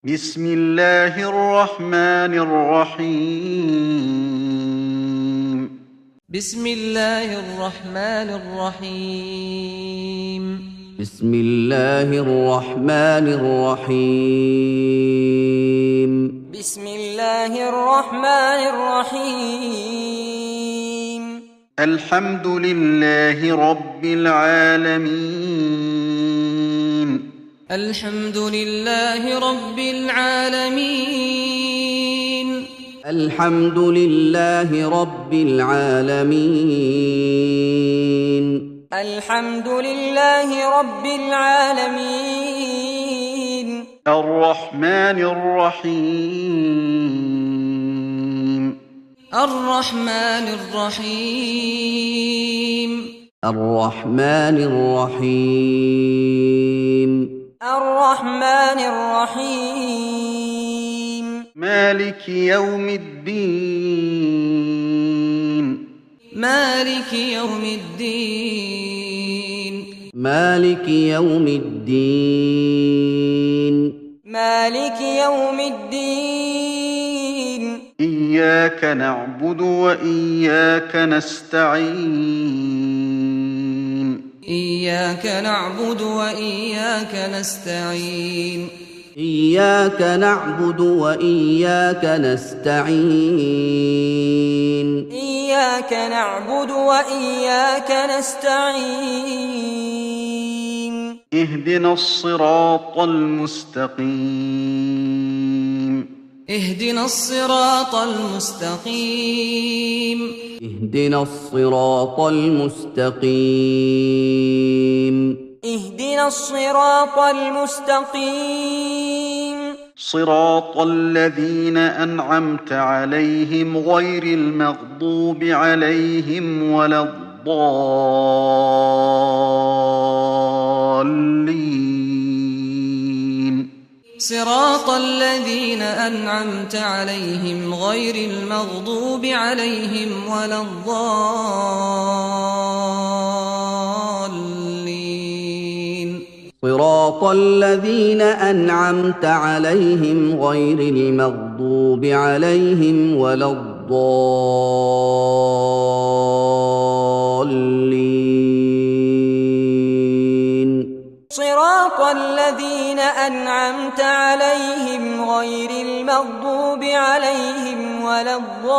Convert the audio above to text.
بسم الله الرحمن الرحيم. بسم الله الرحمن الرحيم. بسم الله الرحمن الرحيم. بسم الله الرحمن الرحيم. الحمد لله رب العالمين. الحمد لله رب العالمين. الحمد لله رب العالمين. الحمد لله رب العالمين. الرحمن الرحيم. الرحمن الرحيم. الرحمن الرحيم. الرحمن الرحيم. مالك يوم الدين. مالك يوم الدين. مالك يوم الدين. مالك يوم الدين. إياك نعبد وإياك نستعين. إياك نعبد وإياك نستعين. إياك نعبد وإياك نستعين. إياك نعبد وإياك نستعين. اهدنا الصراط المستقيم. اهدنا الصراط المستقيم. اهدنا الصراط المستقيم. اهدنا الصراط المستقيم. صراط الذين أنعمت عليهم غير المغضوب عليهم ولا الضالين. صراط الذين أنعمت عليهم غير المغضوب عليهم ولا الضالين. صراط الذين أنعمت عليهم غير المغضوب عليهم ولا الضالين. صراط الذين أنعمت عليهم غير المغضوب عليهم ولا الضالين.